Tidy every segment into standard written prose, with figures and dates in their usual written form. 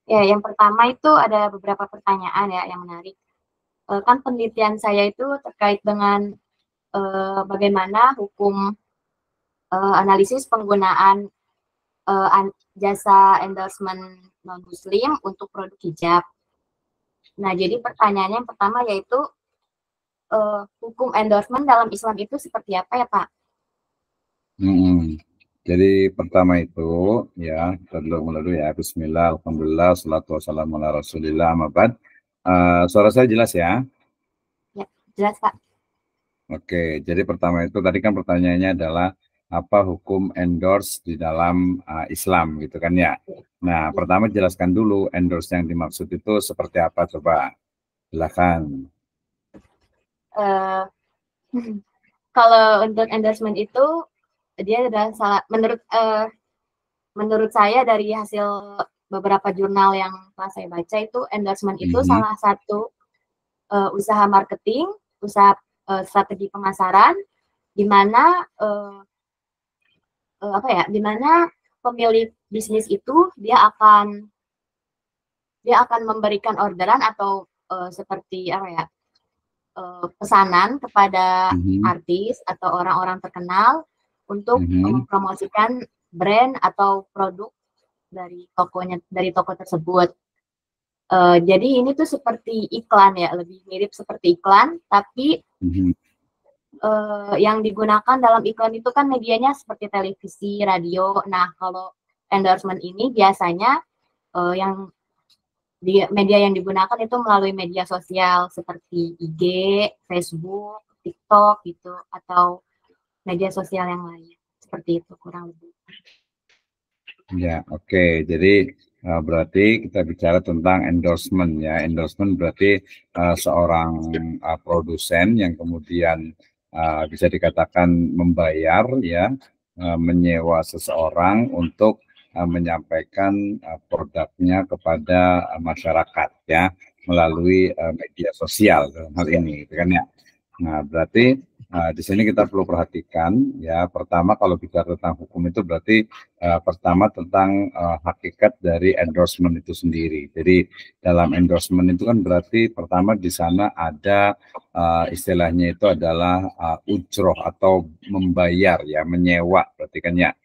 Ya, yang pertama itu ada beberapa pertanyaan ya yang menarik. Kan penelitian saya itu terkait dengan bagaimana hukum analisis penggunaan jasa endorsement non-muslim untuk produk hijab. Nah, jadi pertanyaannya yang pertama yaitu hukum endorsement dalam Islam itu seperti apa ya, Pak? Jadi pertama itu ya, kita mulai dulu ya. Bismillah, alhamdulillah, salatu wassalamu ala rasulillah, amabad. Suara saya jelas ya? Ya, jelas, Pak. Oke, jadi pertama itu tadi kan pertanyaannya adalah apa hukum endorse di dalam Islam gitu kan ya. Nah, pertama jelaskan dulu endorse yang dimaksud itu seperti apa, coba. Silakan. Uh, Kalau untuk endorsement itu dia adalah menurut saya dari hasil beberapa jurnal yang telah saya baca itu endorsement itu salah satu usaha marketing, usaha strategi pemasaran di mana di mana pemilik bisnis itu dia akan memberikan orderan atau seperti pesanan kepada artis atau orang-orang terkenal untuk mempromosikan brand atau produk dari toko tersebut. Jadi ini tuh seperti iklan ya, lebih mirip seperti iklan, tapi yang digunakan dalam iklan itu kan medianya seperti televisi, radio. Nah, kalau endorsement ini biasanya yang media yang digunakan itu melalui media sosial seperti IG, Facebook, TikTok gitu, atau media sosial yang lain. Seperti itu kurang lebih. Ya, oke. Jadi berarti kita bicara tentang endorsement ya. Endorsement berarti seorang produsen yang kemudian bisa dikatakan membayar ya, menyewa seseorang untuk menyampaikan produknya kepada masyarakat ya melalui media sosial dalam hal ini, gitu kan ya. Nah, berarti di sini kita perlu perhatikan ya, pertama kalau bicara tentang hukum itu berarti pertama tentang hakikat dari endorsement itu sendiri. Jadi dalam endorsement itu kan berarti pertama di sana ada istilahnya itu adalah ujroh atau membayar ya, menyewa berarti kan ya.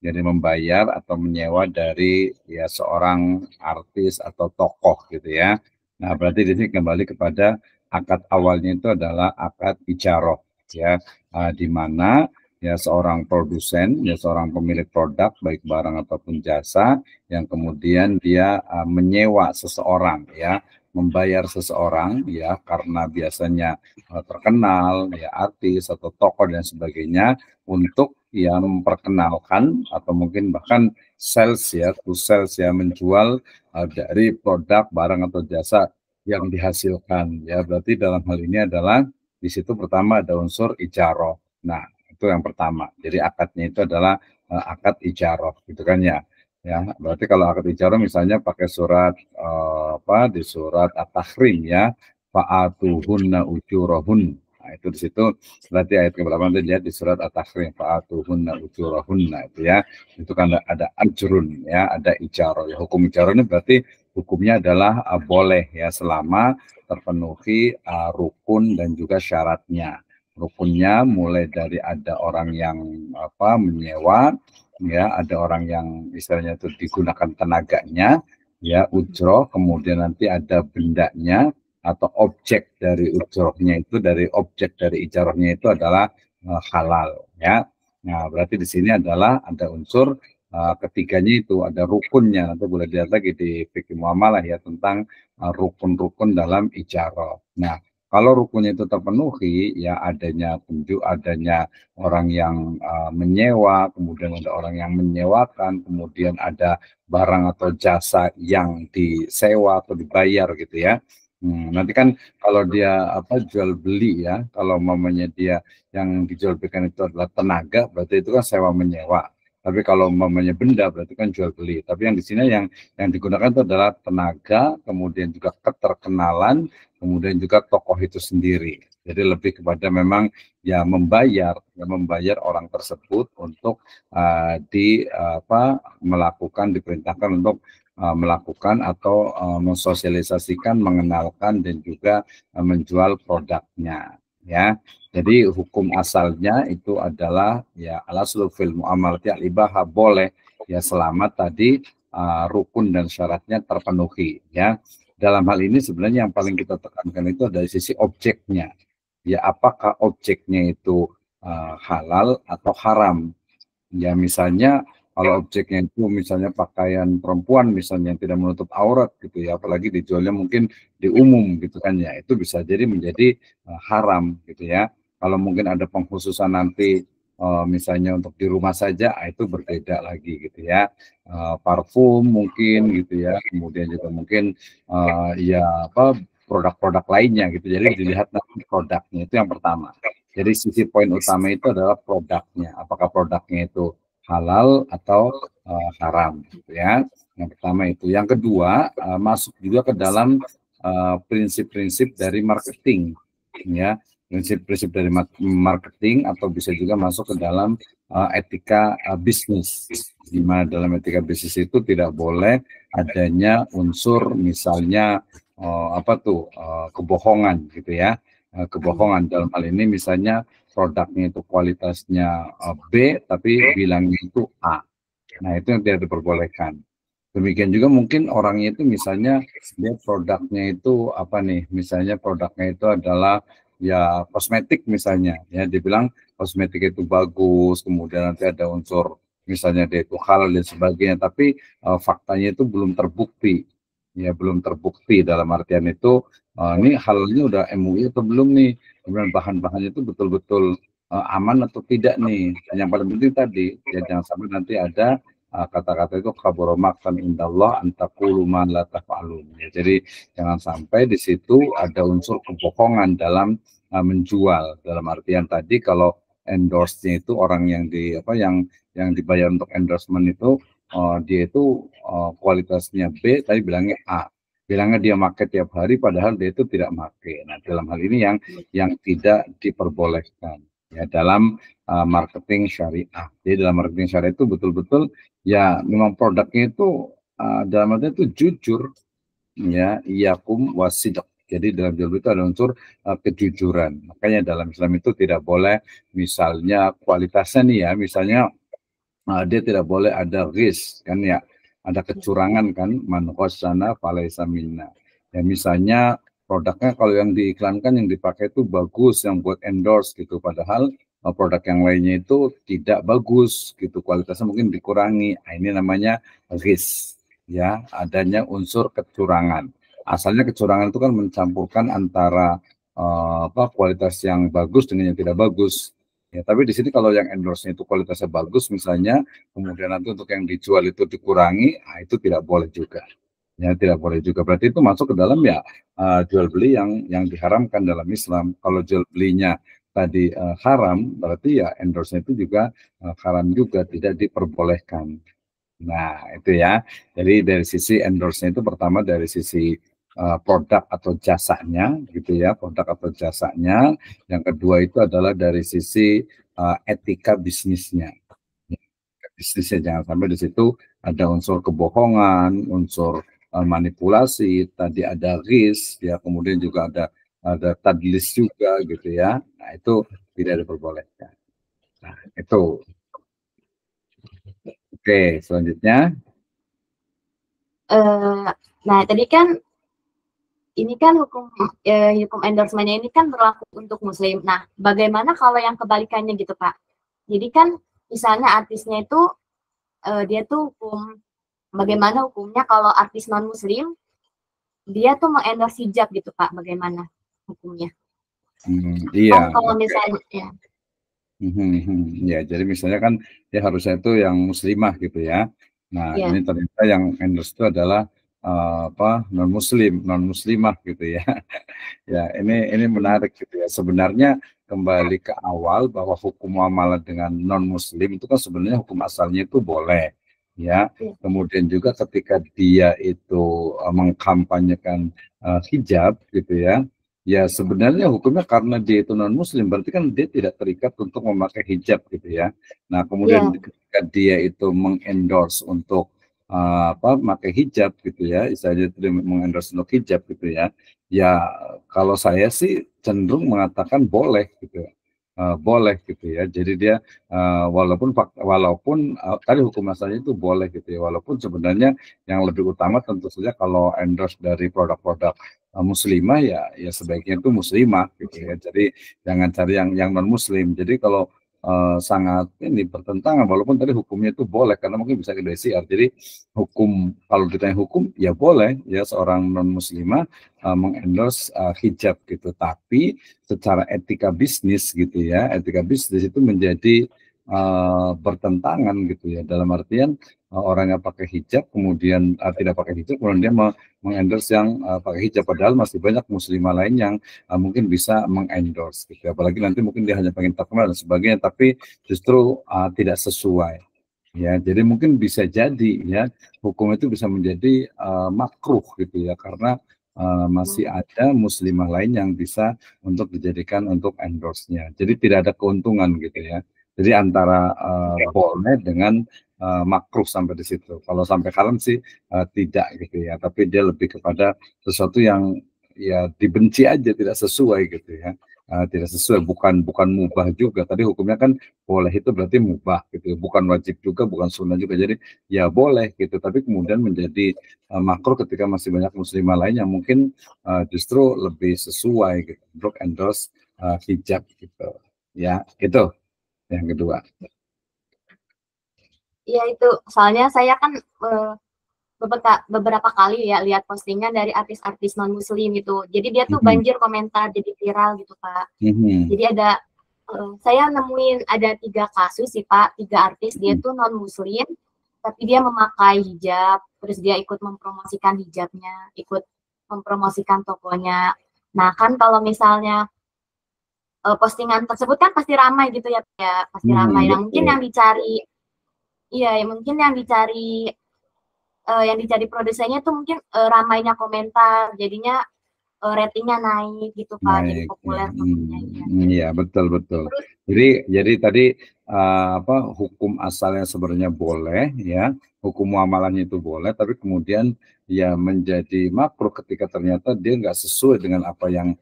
Jadi membayar atau menyewa dari ya seorang artis atau tokoh gitu ya. Nah, berarti di sini kembali kepada akad awalnya itu adalah akad ijaroh ya, di mana ya seorang produsen ya seorang pemilik produk baik barang ataupun jasa yang kemudian dia menyewa seseorang ya, membayar seseorang ya karena biasanya terkenal ya artis atau tokoh dan sebagainya untuk ya memperkenalkan atau mungkin bahkan sales ya, to sales ya, menjual dari produk barang atau jasa yang dihasilkan ya. Berarti dalam hal ini adalah di situ pertama ada unsur ijaroh. Nah, itu yang pertama. Jadi akadnya itu adalah akad ijaroh gitu kan ya. Ya, berarti kalau akad ijaroh misalnya pakai surat di surat At-Tahrim ya, fa'atuhunna ujurahun. Nah, itu di situ berarti ayat ke-8 itu lihat di surat At-Tahrim, fa'atuhunna ujurahunna itu ya. Itu kan ada ajrun ya, ada ijaroh. Ya, hukum ijaroh ini berarti hukumnya adalah boleh ya selama terpenuhi rukun dan juga syaratnya. Rukunnya mulai dari ada orang yang menyewa ya, ada orang yang istilahnya itu digunakan tenaganya ya, ujroh, kemudian nanti ada bendanya atau objek dari ujrohnya itu, dari objek dari ijarohnya itu adalah halal ya. Nah, berarti di sini adalah ada unsur ketiganya itu ada rukunnya. Nanti boleh lihat lagi di fikih muamalah ya tentang rukun-rukun dalam ijarah. Nah, kalau rukunnya itu terpenuhi ya adanya adanya orang yang menyewa, kemudian ada orang yang menyewakan, kemudian ada barang atau jasa yang disewa atau dibayar gitu ya. Nanti kan kalau dia jual beli ya, kalau mamanya dia yang dijual belikan itu adalah tenaga, berarti itu kan sewa menyewa. Tapi kalau umpamanya benda berarti kan jual beli. Tapi yang di sini yang digunakan itu adalah tenaga, kemudian juga keterkenalan, kemudian juga tokoh itu sendiri. Jadi lebih kepada memang ya membayar orang tersebut untuk diperintahkan untuk melakukan atau mensosialisasikan, mengenalkan dan juga menjual produknya, ya. Jadi hukum asalnya itu adalah ya al-aslu fil muamalati al-ibaha, boleh ya selama tadi rukun dan syaratnya terpenuhi, ya. Dalam hal ini sebenarnya yang paling kita tekankan itu dari sisi objeknya, ya apakah objeknya itu halal atau haram. Ya misalnya kalau objeknya itu misalnya pakaian perempuan misalnya yang tidak menutup aurat gitu ya, apalagi dijualnya mungkin di umum gitu kan ya, itu bisa jadi menjadi haram gitu ya. Kalau mungkin ada pengkhususan nanti misalnya untuk di rumah saja, itu berbeda lagi gitu ya. Parfum mungkin gitu ya, kemudian juga mungkin ya apa produk-produk lainnya gitu. Jadi dilihat nanti produknya itu yang pertama. Jadi sisi poin utama itu adalah produknya. Apakah produknya itu halal atau haram, gitu ya. Yang pertama itu. Yang kedua masuk juga ke dalam prinsip-prinsip dari marketing, ya. Prinsip-prinsip dari marketing atau bisa juga masuk ke dalam etika bisnis. Di mana dalam etika bisnis itu tidak boleh adanya unsur misalnya kebohongan, gitu ya. Kebohongan dalam hal ini misalnya produknya itu kualitasnya B tapi bilangnya itu A. Nah, itu yang tidak diperbolehkan. Demikian juga mungkin orangnya itu misalnya dia produknya itu apa nih? Misalnya produknya itu adalah ya kosmetik misalnya, ya dibilang kosmetik itu bagus, kemudian nanti ada unsur misalnya dia itu halal dan sebagainya, tapi faktanya itu belum terbukti. Ya belum terbukti dalam artian itu ini halalnya udah MUI atau belum nih, kemudian bahan-bahannya itu betul-betul aman atau tidak nih. Dan yang paling penting tadi ya jangan sampai nanti ada kata-kata itu kabura maqtan indallah antaqulu ma la taf'alun. Ya, jadi jangan sampai di situ ada unsur kebohongan dalam menjual. Dalam artian tadi kalau endorse-nya itu orang yang yang dibayar untuk endorsement itu dia itu kualitasnya B tapi bilangnya A. Bilangnya dia pakai tiap hari padahal dia itu tidak pakai. Nah, dalam hal ini yang tidak diperbolehkan ya dalam marketing syariah. Jadi dalam marketing syariah itu betul-betul ya memang produknya itu dalam artinya itu jujur, ya iyakum wasidq. Jadi dalam jual beli itu ada unsur kejujuran. Makanya dalam Islam itu tidak boleh misalnya kualitasnya nih ya, misalnya dia tidak boleh ada risk kan ya, ada kecurangan kan, man ghasyana falaisa minna. Ya misalnya produknya kalau yang diiklankan yang dipakai itu bagus, yang buat endorse gitu, padahal produk yang lainnya itu tidak bagus gitu, kualitasnya mungkin dikurangi. Nah, ini namanya risk, ya adanya unsur kecurangan. Asalnya kecurangan itu kan mencampurkan antara kualitas yang bagus dengan yang tidak bagus. Ya, tapi di sini kalau yang endorse-nya itu kualitasnya bagus misalnya, kemudian nanti untuk yang dijual itu dikurangi, nah itu tidak boleh juga. Ya, tidak boleh juga. Berarti itu masuk ke dalam ya jual beli yang diharamkan dalam Islam. Kalau jual belinya tadi haram, berarti ya endorse-nya itu juga haram juga, tidak diperbolehkan. Nah, itu ya. Jadi dari sisi endorse-nya itu pertama dari sisi produk atau jasanya gitu ya, produk atau jasanya. Yang kedua itu adalah dari sisi etika bisnisnya. Bisnisnya jangan sampai di situ ada unsur kebohongan, unsur manipulasi, tadi ada risk ya, kemudian juga ada tadlis juga gitu ya. Nah, itu tidak diperbolehkan. Nah, itu. Oke, selanjutnya. Nah, tadi kan ini kan hukum endorsement-nya ini kan berlaku untuk muslim. Nah, bagaimana kalau yang kebalikannya gitu, Pak? Jadi kan misalnya artisnya itu dia tuh bagaimana hukumnya kalau artis non muslim dia tuh mengendorse hijab gitu, Pak? Bagaimana hukumnya? Iya. Kalau misalnya ya. Ya, jadi misalnya kan ya harusnya itu yang muslimah gitu ya. Nah, ini ternyata yang endorse itu adalah non muslimah gitu ya. Ya, ini menarik gitu ya. Sebenarnya kembali ke awal bahwa hukum muamalah dengan non muslim itu kan sebenarnya hukum asalnya itu boleh ya. Kemudian juga ketika dia itu mengkampanyekan hijab gitu ya. Ya sebenarnya hukumnya karena dia itu non muslim berarti kan dia tidak terikat untuk memakai hijab gitu ya. Nah kemudian ketika dia itu mengendorse untuk apa pakai hijab gitu ya, istilahnya itu mengendorse untuk hijab gitu ya. Ya kalau saya sih cenderung mengatakan boleh gitu. Boleh gitu ya. Jadi dia walaupun tadi hukum asalnya itu boleh gitu ya. Walaupun sebenarnya yang lebih utama tentu saja kalau endorse dari produk-produk muslimah ya sebaiknya itu muslimah gitu ya. Jadi jangan cari yang non muslim. Jadi kalau sangat ini bertentangan walaupun tadi hukumnya itu boleh karena mungkin bisa ke DCR. Jadi hukum kalau ditanya hukum ya boleh ya seorang non muslimah mengendorse hijab gitu. Tapi secara etika bisnis gitu ya, etika bisnis itu menjadi bertentangan gitu ya. Dalam artian orang yang pakai hijab kemudian tidak pakai hijab kemudian dia mengendorse yang pakai hijab padahal masih banyak muslimah lain yang mungkin bisa mengendorse gitu. Apalagi nanti mungkin dia hanya pengen terkenal dan sebagainya, tapi justru tidak sesuai. Ya, jadi mungkin bisa jadi ya hukum itu bisa menjadi makruh gitu ya karena masih ada muslimah lain yang bisa untuk dijadikan untuk endorse-nya. Jadi tidak ada keuntungan gitu ya. Jadi antara boleh dengan makruh sampai di situ. Kalau sampai haram sih tidak gitu ya, tapi dia lebih kepada sesuatu yang ya dibenci aja tidak sesuai gitu ya. Tidak sesuai bukan mubah juga. Tadi hukumnya kan boleh itu berarti mubah gitu, bukan wajib juga, bukan sunnah juga. Jadi ya boleh gitu, tapi kemudian menjadi makruh ketika masih banyak muslimah lain yang mungkin justru lebih sesuai gitu untuk endorse hijab gitu. Ya, itu yang kedua. Iya itu, soalnya saya kan beberapa kali ya lihat postingan dari artis-artis non muslim gitu. Jadi dia tuh banjir komentar jadi viral gitu Pak. Jadi ada saya nemuin ada 3 kasus sih Pak, 3 artis dia tuh non muslim tapi dia memakai hijab, terus dia ikut mempromosikan hijabnya, ikut mempromosikan tokonya. Nah kan kalau misalnya postingan tersebut kan pasti ramai gitu ya, pasti ramai. Nah mungkin yang dicari, iya ya mungkin yang dicari produsennya tuh mungkin ramainya komentar, jadinya ratingnya naik gitu Pak, jadi Naik, populer. iya betul betul. Jadi tadi apa hukum asalnya sebenarnya boleh ya, hukum muamalahnya itu boleh, tapi kemudian ya menjadi makruh ketika ternyata dia nggak sesuai dengan apa yang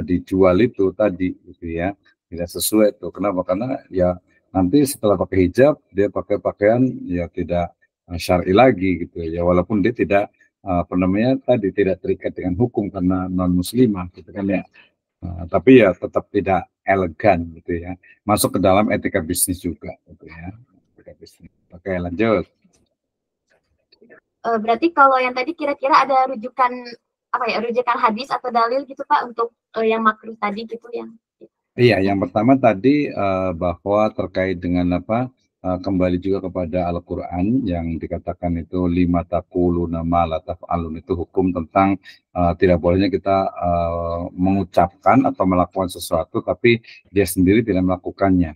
dijual itu tadi gitu ya, tidak sesuai itu. Kenapa? Karena ya nanti setelah pakai hijab dia pakai pakaian ya tidak syar'i lagi gitu ya, walaupun dia tidak apa namanya tadi tidak terikat dengan hukum karena non muslimah gitu kan ya. Tapi ya tetap tidak elegan gitu ya. Masuk ke dalam etika bisnis juga gitu ya. Etika bisnis. Oke, lanjut. Berarti kalau yang tadi kira-kira ada rujukan apa ya, rujukan hadis atau dalil gitu Pak untuk yang makruh tadi gitu yang. Iya, yang pertama tadi bahwa terkait dengan apa kembali juga kepada Al-Qur'an yang dikatakan itu lima taquluna ma la taf'alun itu hukum tentang tidak bolehnya kita mengucapkan atau melakukan sesuatu tapi dia sendiri tidak melakukannya.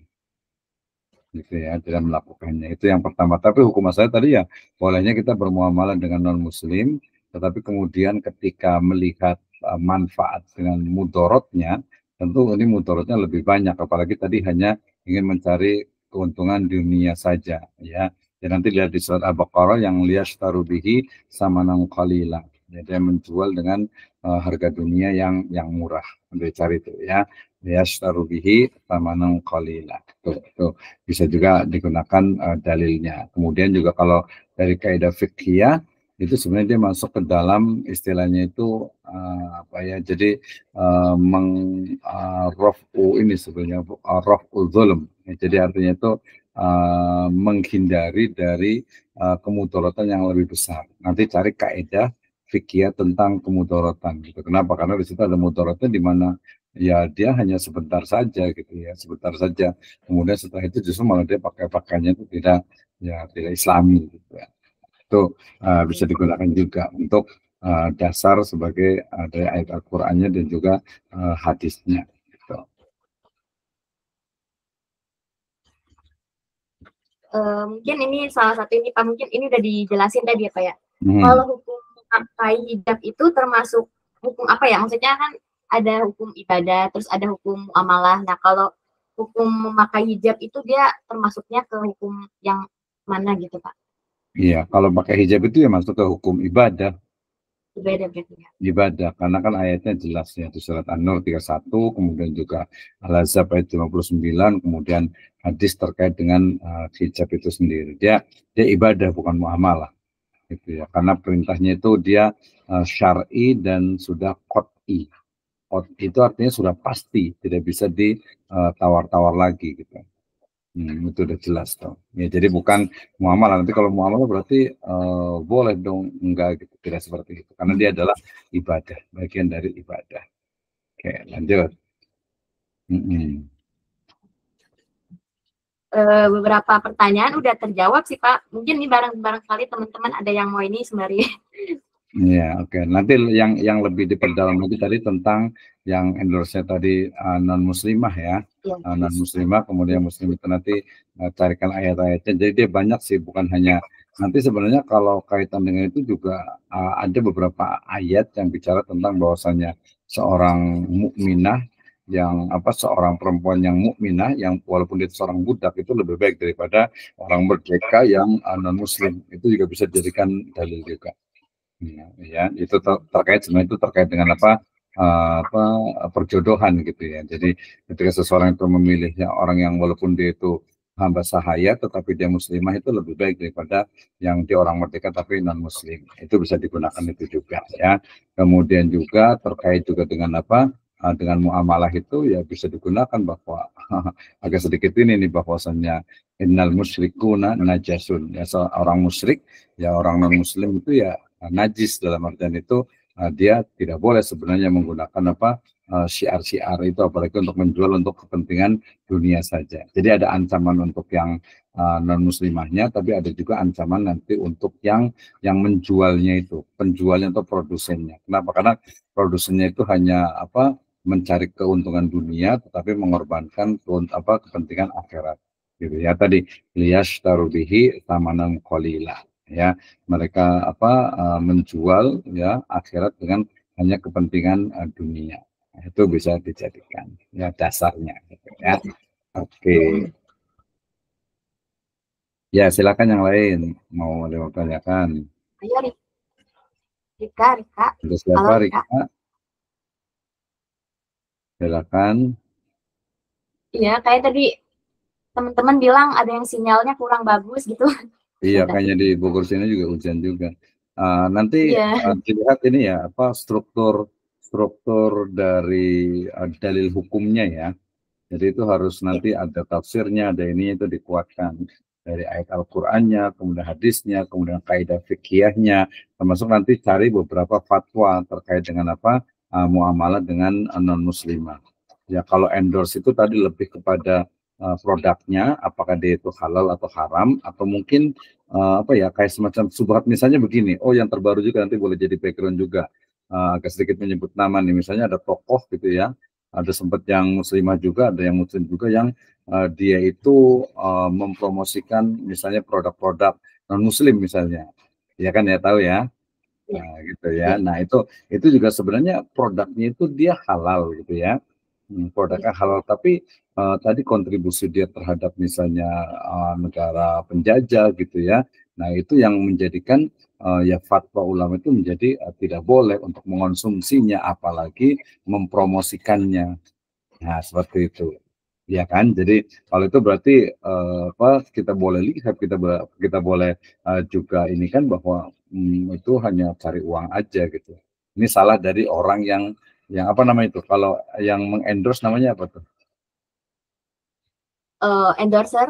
Gitu ya, tidak melakukannya. Itu yang pertama. Tapi hukum asalnya tadi ya bolehnya kita bermuamalah dengan non muslim, tetapi kemudian ketika melihat manfaat dengan mudorotnya, tentu ini mudorotnya lebih banyak. Apalagi tadi hanya ingin mencari keuntungan dunia saja, ya. Dan nanti lihat di surat Al-Baqarah yang liyashtaru bihi samanan qalila. Ya, dia menjual dengan harga dunia yang murah. Untuk cari itu ya. Liyashtaru bihi samanan qalila. Tuh bisa juga digunakan dalilnya. Kemudian juga kalau dari kaidah fikih itu sebenarnya dia masuk ke dalam istilahnya itu apa ya? Jadi rafu ini sebenarnya rafu zulm. Ya, jadi artinya itu menghindari dari kemudaratan yang lebih besar. Nanti cari kaidah fikih tentang kemudaratan gitu. Kenapa? Karena di situ ada mudaratnya di mana ya dia hanya sebentar saja gitu ya, sebentar saja. Kemudian setelah itu justru malah dia pakai pakaiannya itu tidak Islami gitu ya. Itu bisa digunakan juga untuk dasar sebagai dari ayat Al-Qur'annya dan juga hadisnya gitu. Mungkin ini salah satu ini Pak, mungkin ini udah dijelasin tadi ya Pak ya. Kalau hukum pakai hijab itu termasuk hukum apa ya? Maksudnya kan ada hukum ibadah, terus ada hukum muamalah. Nah, kalau hukum memakai hijab itu dia termasuknya ke hukum yang mana gitu Pak? Iya, kalau pakai hijab itu ya masuk ke hukum ibadah. Beda berarti ya. Ibadah, karena kan ayatnya jelas ya di surat An-Nur 31, kemudian juga Al-Ahzab ayat 59, kemudian hadis terkait dengan hijab itu sendiri. Dia ibadah bukan muamalah gitu ya. Karena perintahnya itu dia syar'i dan sudah qat'i. Qat'i itu artinya sudah pasti, tidak bisa ditawar-tawar lagi gitu. Itu udah jelas dong. Ya, jadi bukan muamalah. Nanti kalau muamalah berarti boleh dong, enggak gitu. Tidak seperti itu. Karena dia adalah ibadah, bagian dari ibadah. Oke, lanjut. Beberapa pertanyaan udah terjawab sih Pak. Mungkin ini barangkali teman-teman ada yang mau ini sembari. Ya, oke. Nanti yang lebih diperdalam lagi tadi tentang yang endorse-nya tadi non muslimah ya. Ya. Non muslimah, kemudian muslim itu nanti carikan ayat-ayatnya. Jadi dia banyak sih, bukan hanya nanti sebenarnya kalau kaitan dengan itu juga ada beberapa ayat yang bicara tentang bahwasannya seorang mukminah yang seorang perempuan yang mukminah yang walaupun dia seorang budak itu lebih baik daripada orang merdeka yang non muslim. Itu juga bisa dijadikan dalil juga. Ya, itu terkait sebenarnya itu terkait dengan perjodohan gitu ya. Jadi ketika seseorang itu memilih orang yang walaupun dia itu hamba sahaya tetapi dia muslimah itu lebih baik daripada yang dia orang merdeka tapi non muslim. Itu bisa digunakan itu juga ya. Kemudian juga terkait juga dengan dengan muamalah itu ya bisa digunakan bahwa agak sedikit ini nih bahwasannya innal musyrikuna najasun ya, seorang musyrik ya orang non muslim itu ya najis, dalam artian itu dia tidak boleh sebenarnya menggunakan syiar-syiar itu apalagi untuk menjual untuk kepentingan dunia saja. Jadi ada ancaman untuk yang non muslimahnya, tapi ada juga ancaman nanti untuk yang menjualnya itu, penjualnya atau produsennya. Kenapa? Karena produsennya itu hanya mencari keuntungan dunia tetapi mengorbankan kepentingan akhirat. Gitu ya, tadi liyashtaru bihi tamanan qalila ya, mereka menjual ya akhirat dengan hanya kepentingan dunia. Itu bisa dijadikan ya dasarnya gitu ya. Oke. Ya, silakan yang lain mau tanyakan. Ayo Rika. Ada siapa? Halo Rika. Rika? Silakan. Iya, kayak tadi teman-teman bilang ada yang sinyalnya kurang bagus gitu. Iya, kayaknya di Bogor sini juga hujan juga. Nanti dilihat ini ya struktur dari dalil hukumnya ya. Jadi itu harus nanti ada tafsirnya, ada ini itu dikuatkan dari ayat Al-Qur'annya, kemudian hadisnya, kemudian kaidah fikihnya, termasuk nanti cari beberapa fatwa terkait dengan muamalah dengan non muslimah. Ya kalau endorse itu tadi lebih kepada produknya, apakah dia itu halal atau haram, atau mungkin kayak semacam subhat misalnya begini. Oh yang terbaru juga nanti boleh jadi background juga. Agak sedikit menyebut nama nih, misalnya ada tokoh gitu ya, ada sempat yang muslimah juga, ada yang muslim juga yang dia itu mempromosikan misalnya produk-produk non muslim misalnya, ya kan ya tahu ya, gitu ya. Nah itu juga sebenarnya produknya itu dia halal gitu ya, produknya halal tapi tadi kontribusi dia terhadap misalnya negara penjajah gitu ya. Nah itu yang menjadikan ya fatwa ulama itu menjadi tidak boleh untuk mengonsumsinya apalagi mempromosikannya. Nah, seperti itu. Ya kan? Jadi kalau itu berarti kita boleh lihat, kita boleh juga ini kan bahwa itu hanya cari uang aja gitu. Ini salah dari orang yang apa namanya itu? Kalau yang mengendorse namanya apa tuh? Endorser.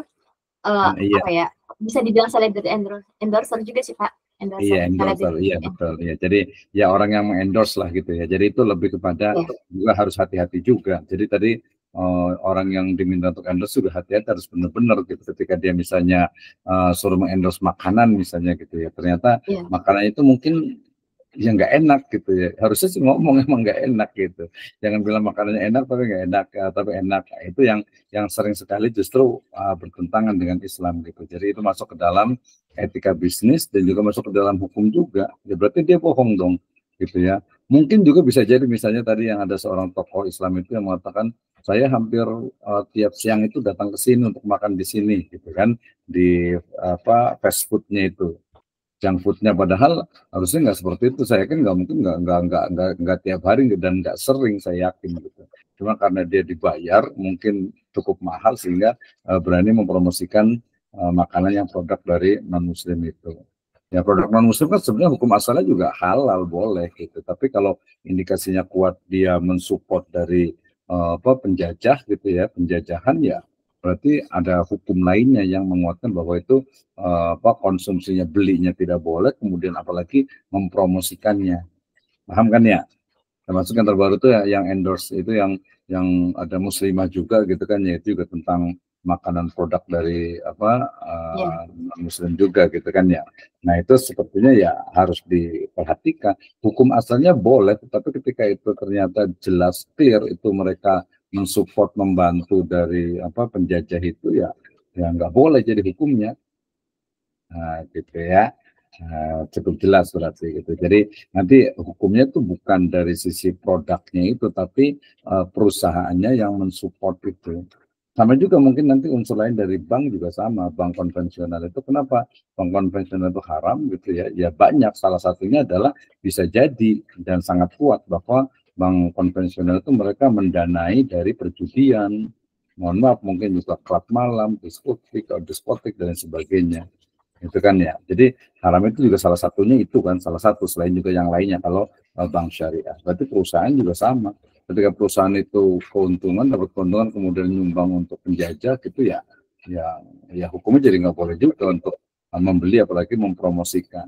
Iya. Apa ya? Bisa dibilang celebrity endorser juga sih Pak. Iya, endorser, iya betul. Ya, jadi ya orang yang mengendorse lah gitu ya. Jadi itu lebih kepada juga harus hati-hati juga. Jadi tadi orang yang diminta untuk endorse juga hati-hati, harus benar-benar gitu. Ketika dia misalnya suruh mengendorse makanan misalnya gitu ya, ternyata makanan itu mungkin ya nggak enak gitu ya. Harusnya sih ngomong emang nggak enak gitu. Jangan bilang makanannya enak tapi nggak enak, tapi enak. Nah, itu yang sering sekali justru bertentangan dengan Islam gitu. Jadi itu masuk ke dalam etika bisnis dan juga masuk ke dalam hukum juga. Ya berarti dia bohong dong gitu ya. Mungkin juga bisa jadi misalnya tadi yang ada seorang tokoh Islam itu yang mengatakan saya hampir tiap siang itu datang ke sini untuk makan di sini gitu kan, di fast foodnya itu. junk foodnya, padahal harusnya nggak seperti itu. Saya yakin nggak mungkin nggak tiap hari dan nggak sering, saya yakin gitu. Cuma karena dia dibayar mungkin cukup mahal sehingga berani mempromosikan makanan yang produk dari non muslim itu. Ya produk non muslim kan sebenarnya hukum asalnya juga halal boleh gitu. Tapi kalau indikasinya kuat dia mensupport dari penjajah gitu ya, penjajahan ya, berarti ada hukum lainnya yang menguatkan bahwa itu konsumsinya, belinya tidak boleh, kemudian apalagi mempromosikannya. Paham kan ya? Termasuk yang terbaru tuh ya, yang endorse itu yang ada muslimah juga gitu kan, yaitu juga tentang makanan produk dari muslim juga gitu kan ya. Nah itu sepertinya ya harus diperhatikan. Hukum asalnya boleh, tetapi ketika itu ternyata jelas clear itu mereka mensupport, membantu dari penjajah itu ya nggak boleh jadi hukumnya. Nah, gitu ya. Cukup jelas berarti gitu. Jadi nanti hukumnya itu bukan dari sisi produknya itu, tapi perusahaannya yang mensupport itu. Sama juga mungkin nanti unsur lain dari bank juga sama. Bank konvensional itu kenapa bank konvensional itu haram gitu ya? Ya banyak. Salah satunya adalah bisa jadi dan sangat kuat bahwa bank konvensional itu mereka mendanai dari perjudian. Mohon maaf, mungkin juga klub malam, diskotik dan sebagainya. Itu kan ya. Jadi haram itu juga salah satunya itu kan, salah satu selain juga yang lainnya kalau bank syariah. Berarti perusahaan juga sama. Ketika perusahaan itu dapat keuntungan kemudian nyumbang untuk penjajah gitu ya, ya hukumnya jadi nggak boleh juga untuk membeli apalagi mempromosikan.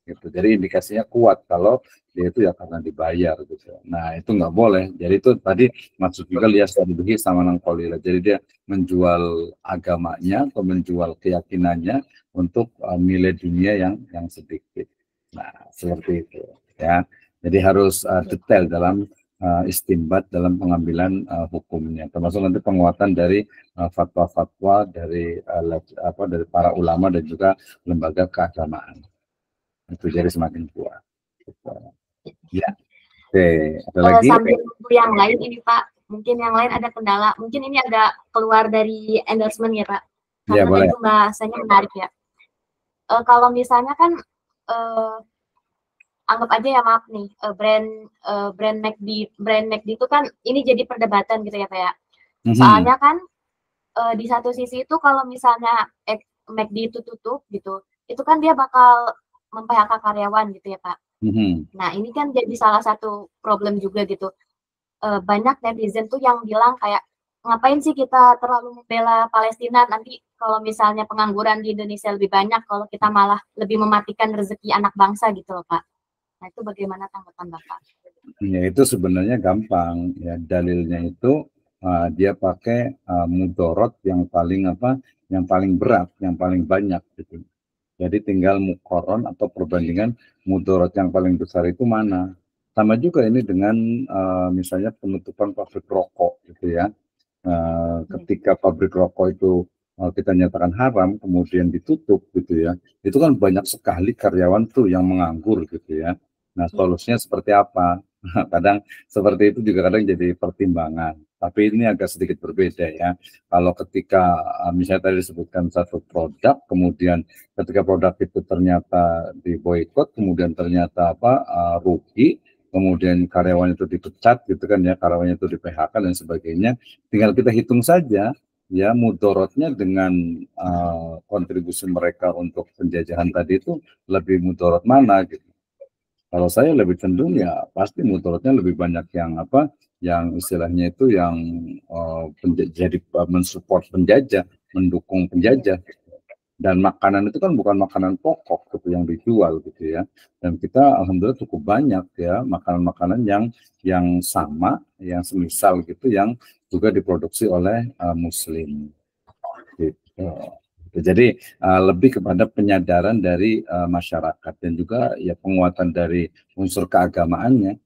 Gitu. Jadi indikasinya kuat kalau dia itu ya karena dibayar gitu. Nah itu nggak boleh. Jadi itu tadi maksud juga lias tadi sama nangkolila. Jadi dia menjual agamanya atau menjual keyakinannya untuk nilai dunia yang sedikit. Nah seperti itu ya. Jadi harus detail dalam istimbat dalam pengambilan hukumnya. Termasuk nanti penguatan dari fatwa-fatwa dari dari para ulama dan juga lembaga keagamaan. Itu jadi semakin kuat. Ya, oke. Ada lagi? Sambil nunggu yang lain ini Pak, mungkin yang lain ada kendala. Mungkin ini agak keluar dari endorsement ya Pak. Karena Ya, boleh. itu bahasanya menarik ya. Kalau misalnya kan anggap aja ya maaf nih, brand McD itu kan ini jadi perdebatan gitu ya Pak ya. Soalnya kan di satu sisi itu kalau misalnya McD itu tutup gitu, itu kan dia bakal mem-PHK karyawan gitu ya Pak. Nah ini kan jadi salah satu problem juga gitu. Banyak netizen tuh yang bilang kayak ngapain sih kita terlalu membela Palestina, nanti kalau misalnya pengangguran di Indonesia lebih banyak kalau kita malah lebih mematikan rezeki anak bangsa gitu loh Pak. Nah itu bagaimana tanggapan Bapak? Ya itu sebenarnya gampang ya, dalilnya itu dia pakai mudorot yang paling yang paling berat, yang paling banyak gitu. Jadi tinggal mukoron atau perbandingan mudorot yang paling besar itu mana. Sama juga ini dengan misalnya penutupan pabrik rokok gitu ya. Ketika pabrik rokok itu kita nyatakan haram, kemudian ditutup gitu ya. Itu kan banyak sekali karyawan tuh yang menganggur gitu ya. Nah solusinya seperti apa? Kadang seperti itu juga kadang jadi pertimbangan. Tapi ini agak sedikit berbeda ya. Kalau ketika misalnya tadi disebutkan satu produk, kemudian ketika produk itu ternyata diboikot, kemudian ternyata rugi, kemudian karyawan itu dipecat gitu kan ya, karyawannya itu di PHK dan sebagainya, tinggal kita hitung saja ya mudorotnya dengan kontribusi mereka untuk penjajahan tadi itu lebih mudorot mana gitu. Kalau saya lebih cenderung ya pasti mudorotnya lebih banyak yang istilahnya itu yang jadi mensupport penjajah, mendukung penjajah. Dan makanan itu kan bukan makanan pokok gitu yang dijual gitu ya. Dan kita alhamdulillah cukup banyak ya makanan-makanan yang sama, yang semisal gitu, yang juga diproduksi oleh muslim gitu. Jadi lebih kepada penyadaran dari masyarakat dan juga ya penguatan dari unsur keagamaannya.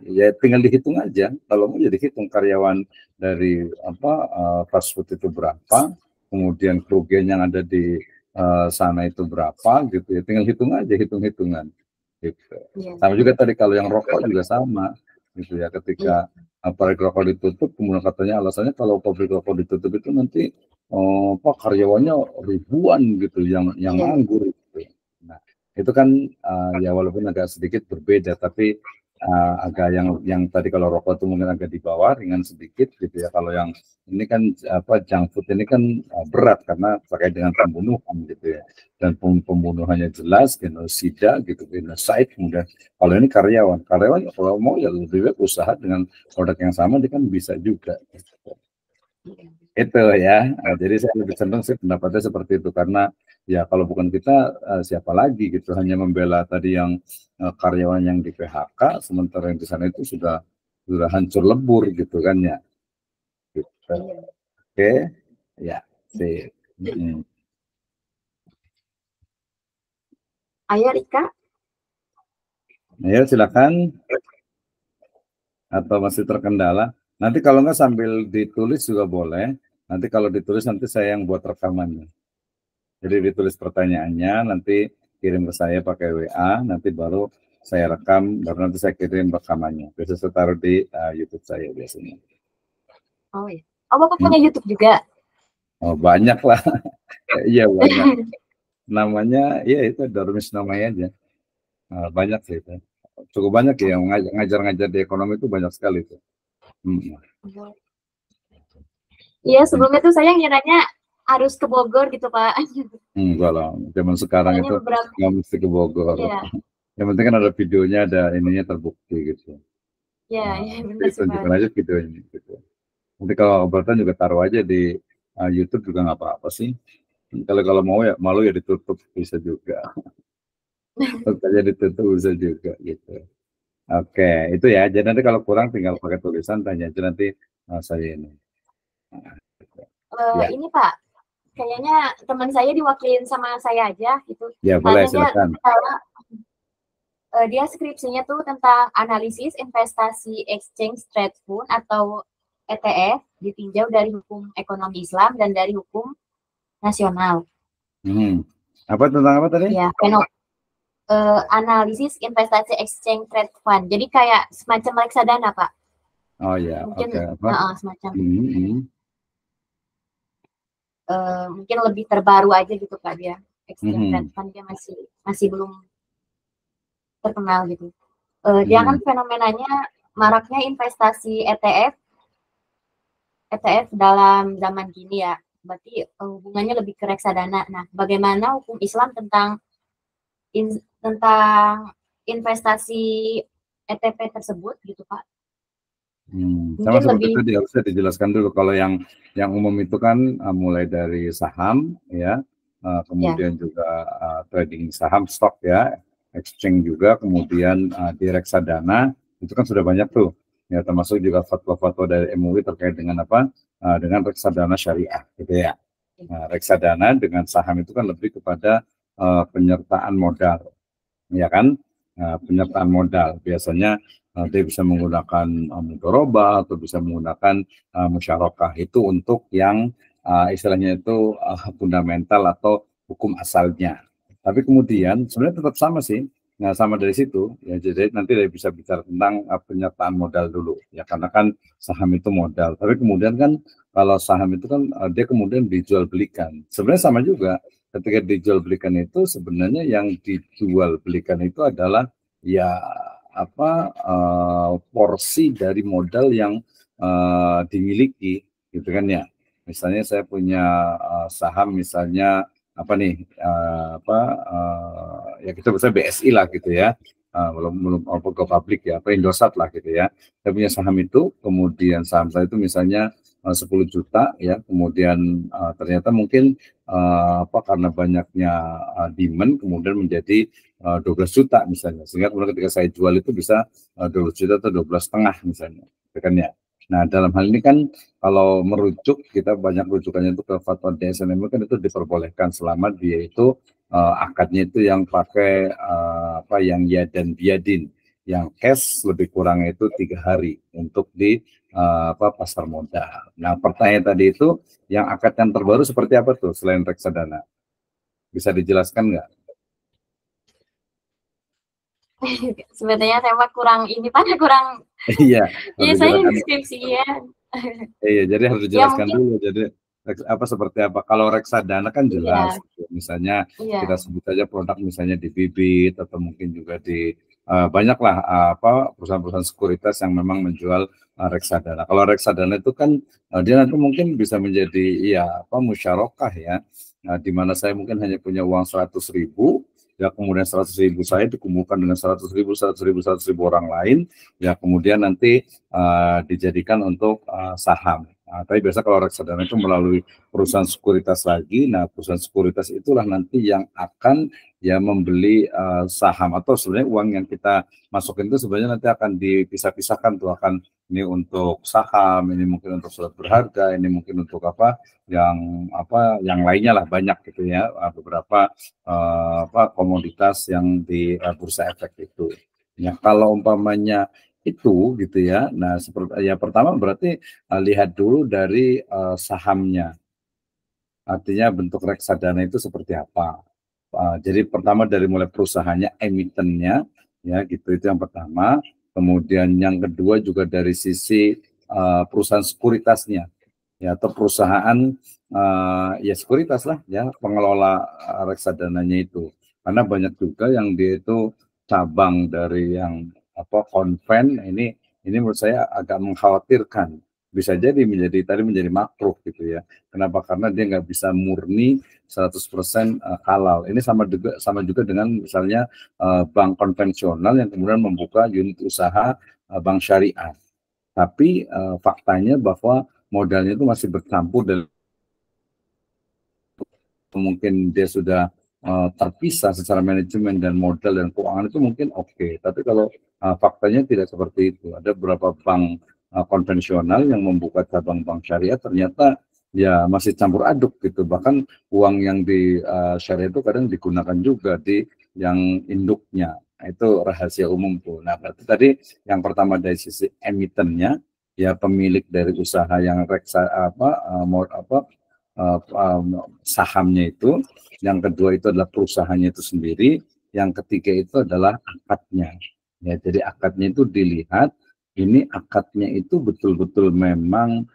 Ya tinggal dihitung aja. Kalau mau jadi hitung karyawan dari fast food itu berapa, kemudian kerugian yang ada di sana itu berapa gitu ya. Tinggal hitung aja, hitung-hitungan. Gitu. Sama juga tadi kalau yang rokok juga sama gitu ya. Ketika pabrik rokok ditutup, kemudian katanya alasannya kalau pabrik rokok ditutup itu nanti karyawannya ribuan gitu yang nganggur gitu. Nah, Itu kan ya walaupun agak sedikit berbeda, tapi agak yang tadi kalau rokok itu mungkin agak di bawah, ringan sedikit gitu ya. Kalau yang ini kan junk food ini kan berat karena terkait dengan pembunuhan gitu ya. Dan pembunuhannya jelas, genosida gitu, genocide. Kemudian kalau ini karyawan kalau mau ya lebih baik usaha dengan produk yang sama, dia kan bisa juga. Itu ya. Jadi saya lebih cenderung sih pendapatnya seperti itu karena ya kalau bukan kita siapa lagi gitu, hanya membela tadi yang karyawan yang di PHK, sementara yang di sana itu sudah hancur lebur gitu kan ya. Gitu. Oke, ya sih. Ayo Rika. Ayo silakan. Atau masih terkendala? Nanti kalau nggak sambil ditulis juga boleh. Nanti kalau ditulis nanti saya yang buat rekamannya. Jadi ditulis pertanyaannya, nanti kirim ke saya pakai WA, nanti baru saya rekam, baru nanti saya kirim rekamannya. Biasa saya taruh di YouTube saya biasanya. Oh iya. Oh, Bapak punya YouTube juga? Oh, banyak lah. Iya, banyak. Namanya, ya itu Darmis namanya aja. Banyak sih itu. Cukup banyak ya, yang ngajar-ngajar di ekonomi itu banyak sekali itu. Iya, sebelumnya tuh saya ngiranya harus ke Bogor gitu, Pak. Enggak lah, zaman sekarang itu nggak mesti ke Bogor. Iya. Yang penting kan ada videonya, ada ininya terbukti gitu. Iya, iya benar sih, Pak. Tunjukkan aja videonya gitu. Nanti kalau obrol juga taruh aja di YouTube juga nggak apa-apa sih. Kalau mau ya malu ya ditutup bisa juga. Aja ditutup bisa juga gitu. Oke, itu ya. Jadi nanti kalau kurang tinggal pakai tulisan tanya aja nanti saya ini. Ya. Ini Pak, kayaknya teman saya diwakilin sama saya aja gitu. Ya boleh, silakan. Dia skripsinya tuh tentang analisis investasi exchange trade fund atau ETF ditinjau dari hukum ekonomi Islam dan dari hukum nasional. Apa tentang apa tadi? Ya, analisis investasi exchange trade fund. Jadi kayak semacam reksadana, Pak. Oh ya, mungkin semacam. Mungkin lebih terbaru aja gitu Pak dia. Exchange trade fund dia masih belum terkenal gitu. Dia kan fenomenanya maraknya investasi ETF dalam zaman gini ya. Berarti hubungannya lebih ke reksadana. Nah, bagaimana hukum Islam tentang investasi ETF tersebut gitu Pak? Sama seperti itu harusnya dijelaskan dulu. Kalau yang umum itu kan mulai dari saham ya, kemudian juga trading saham, stok ya, exchange juga, kemudian di reksadana itu kan sudah banyak tuh ya, termasuk juga fatwa-fatwa dari MUI terkait dengan apa, dengan reksadana syariah gitu ya. Reksadana dengan saham itu kan lebih kepada penyertaan modal ya kan, penyertaan modal biasanya dia bisa menggunakan mudharabah atau bisa menggunakan musyarakah itu untuk yang istilahnya itu fundamental atau hukum asalnya. Tapi kemudian sebenarnya tetap sama sih, nah sama dari situ ya. Jadi nanti dia bisa bicara tentang penyertaan modal dulu ya, karena kan saham itu modal. Tapi kemudian kan kalau saham itu kan dia kemudian dijual belikan. Sebenarnya sama juga. Ketika dijual belikan itu sebenarnya yang dijual belikan itu adalah ya porsi dari modal yang dimiliki gitu kan ya. Misalnya saya punya saham misalnya apa nih ya kita bisa BSI lah gitu ya, belum go public ya, apa Indosat lah gitu ya. Saya punya saham itu, kemudian saham saya itu misalnya 10 juta ya, kemudian ternyata mungkin karena banyaknya demand kemudian menjadi 12 juta misalnya, sehingga kemudian ketika saya jual itu bisa 12 juta atau 12,5 misalnya, kan ya. Nah dalam hal ini kan kalau merujuk, kita banyak rujukannya itu ke fatwa DSN MUI kan itu diperbolehkan selama dia itu akadnya itu yang pakai yang ya dan biadin, yang cash lebih kurang itu 3 hari untuk di pasar modal. Nah pertanyaan tadi itu yang akad yang terbaru seperti apa tuh selain reksadana? Bisa dijelaskan nggak? Sebenarnya saya kurang Iya. Iya saya skripsian. Iya, jadi harus dijelaskan dulu. Jadi apa seperti apa. Kalau reksadana kan jelas, Iya, misalnya iya, kita sebut saja produk misalnya di Bibit atau mungkin juga di banyaklah apa perusahaan-perusahaan sekuritas yang memang menjual reksadana. Kalau reksadana itu kan dia nanti mungkin bisa menjadi ya apa musyarakah ya, di mana saya mungkin hanya punya uang 100.000, ya kemudian 100.000 saya dikumpulkan dengan 100.000, 100.000, 100.000 orang lain, ya kemudian nanti dijadikan untuk saham. Tapi biasa kalau reksadana itu melalui perusahaan sekuritas lagi. Nah, perusahaan sekuritas itulah nanti yang akan ya membeli saham, atau sebenarnya uang yang kita masukin itu sebenarnya nanti akan dipisah-pisahkan tuh, akan ini untuk saham, ini mungkin untuk surat berharga, ini mungkin untuk apa yang lainnya lah, banyak gitu ya, beberapa apa komoditas yang di bursa efek itu. Ya, kalau umpamanya itu gitu ya. Nah, seperti ya pertama berarti lihat dulu dari sahamnya. Artinya bentuk reksadana itu seperti apa. Jadi pertama dari mulai perusahaannya, emitennya, ya gitu itu yang pertama. Kemudian yang kedua juga dari sisi perusahaan sekuritasnya, ya atau perusahaan ya sekuritas lah ya pengelola reksadananya itu. Karena banyak juga yang dia itu cabang dari yang apa konven, ini menurut saya agak mengkhawatirkan, bisa jadi menjadi makruh gitu ya. Kenapa? Karena dia nggak bisa murni 100% halal. Ini sama juga dengan misalnya bank konvensional yang kemudian membuka unit usaha bank syariah. Tapi faktanya bahwa modalnya itu masih bercampur, dan mungkin dia sudah terpisah secara manajemen dan modal dan keuangan itu mungkin oke. Tapi kalau faktanya tidak seperti itu. Ada beberapa bank konvensional yang membuka cabang bank syariah ternyata ya masih campur aduk gitu. Bahkan uang yang di syariah itu kadang digunakan juga di yang induknya. Itu rahasia umum tuh. Nah, berarti tadi yang pertama dari sisi emitennya, ya pemilik dari usaha yang sahamnya itu, yang kedua itu adalah perusahaannya itu sendiri, yang ketiga itu adalah akadnya. Ya, jadi akadnya itu dilihat, ini akadnya itu betul-betul memang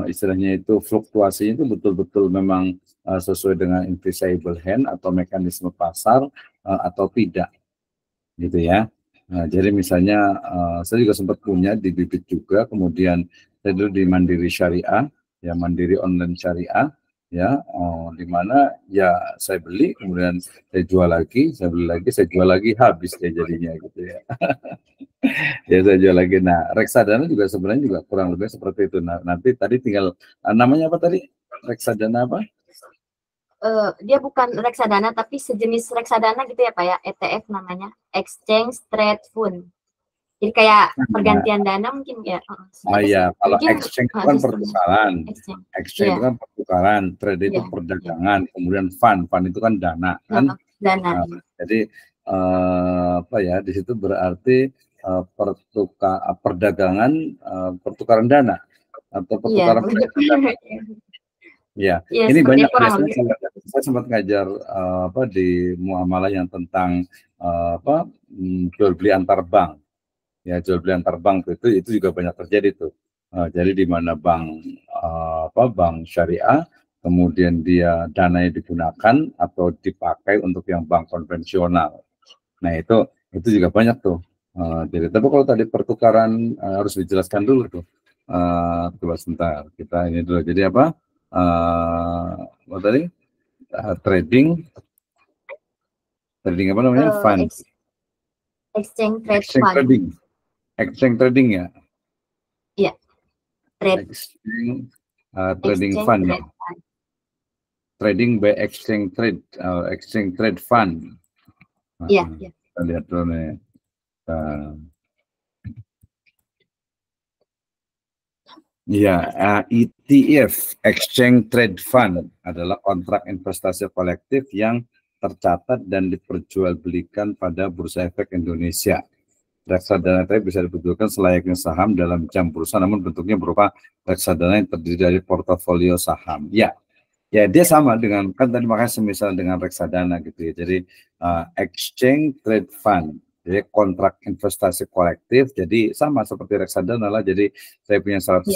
istilahnya itu fluktuasinya itu betul-betul memang sesuai dengan invisible hand atau mekanisme pasar atau tidak, gitu ya. Nah, jadi misalnya saya juga sempat punya di Bibit juga, kemudian saya dulu di Mandiri Syariah, ya Mandiri Online Syariah, ya di mana ya saya beli, kemudian saya jual lagi, saya beli lagi, saya jual lagi, habis ya jadinya gitu ya. Ya saya jual lagi. Nah, reksadana juga sebenarnya juga kurang lebih seperti itu. Nah, nanti tadi tinggal namanya apa tadi? Reksadana apa? Dia bukan reksadana tapi sejenis reksadana gitu ya Pak ya, ETF namanya, Exchange Trade Fund. Jadi kayak pergantian dana mungkin ya. Ya, kalau mungkin exchange itu kan pertukaran. exchange. Exchange itu kan pertukaran, trade itu perdagangan, kemudian fund itu kan dana kan. Dana. Jadi apa ya, di situ berarti perdagangan, pertukaran dana atau pertukaran dana. Ya, ini banyak biasanya saya sempat ngajar apa di muamalah yang tentang apa jual beli antar bank. Ya, jual beli antar bank itu juga banyak terjadi tuh. Jadi di mana bank syariah, kemudian dia dananya digunakan atau dipakai untuk yang bank konvensional. Nah, itu juga banyak tuh. Jadi tapi kalau tadi pertukaran harus dijelaskan dulu tuh. Coba sebentar, kita ini dulu. Jadi apa tadi trading apa namanya, fund, exchange trading ya. Iya, trading fund, ya. Trading by exchange trade fund. Iya. Kita lihat dulu nih. Ya, ETF, Exchange Trade Fund, adalah kontrak investasi kolektif yang tercatat dan diperjualbelikan pada Bursa Efek Indonesia. Reksadana tadi bisa dibentukkan selayaknya saham dalam jam bursa, namun bentuknya berupa reksadana yang terdiri dari portofolio saham. Ya, dia sama dengan, kan tadi makanya semisal dengan reksadana gitu ya. Jadi Exchange Trade Fund. Jadi kontrak investasi kolektif, jadi sama seperti reksadana lah. Jadi saya punya 100.000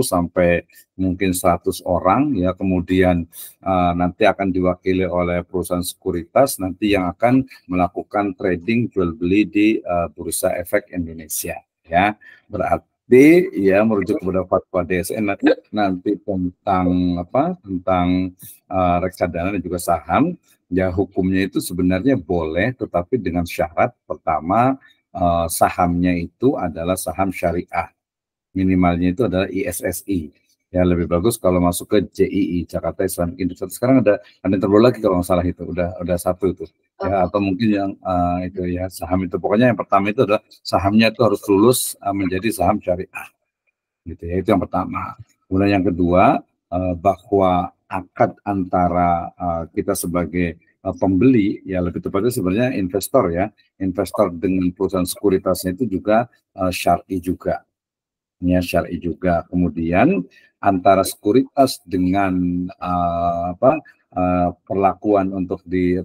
sampai mungkin 100 orang ya, kemudian nanti akan diwakili oleh perusahaan sekuritas nanti yang akan melakukan trading jual beli di Bursa Efek Indonesia ya. Berarti ya merujuk kepada fatwa DSN nanti tentang reksadana dan juga saham. Ya hukumnya itu sebenarnya boleh, tetapi dengan syarat pertama sahamnya itu adalah saham syariah, minimalnya itu adalah ISSI. Ya lebih bagus kalau masuk ke JII, Jakarta Islamic Institute. Sekarang ada yang terbaru lagi kalau nggak salah itu, udah satu itu. Ya atau mungkin yang itu ya saham itu. Pokoknya yang pertama itu adalah sahamnya itu harus lulus menjadi saham syariah. Gitu ya, itu yang pertama. Kemudian yang kedua bahwa akad antara kita sebagai pembeli, ya lebih tepatnya sebenarnya investor ya, investor dengan perusahaan sekuritasnya itu juga syar'i juga, ya syar'i juga. Kemudian antara sekuritas dengan perlakuan untuk di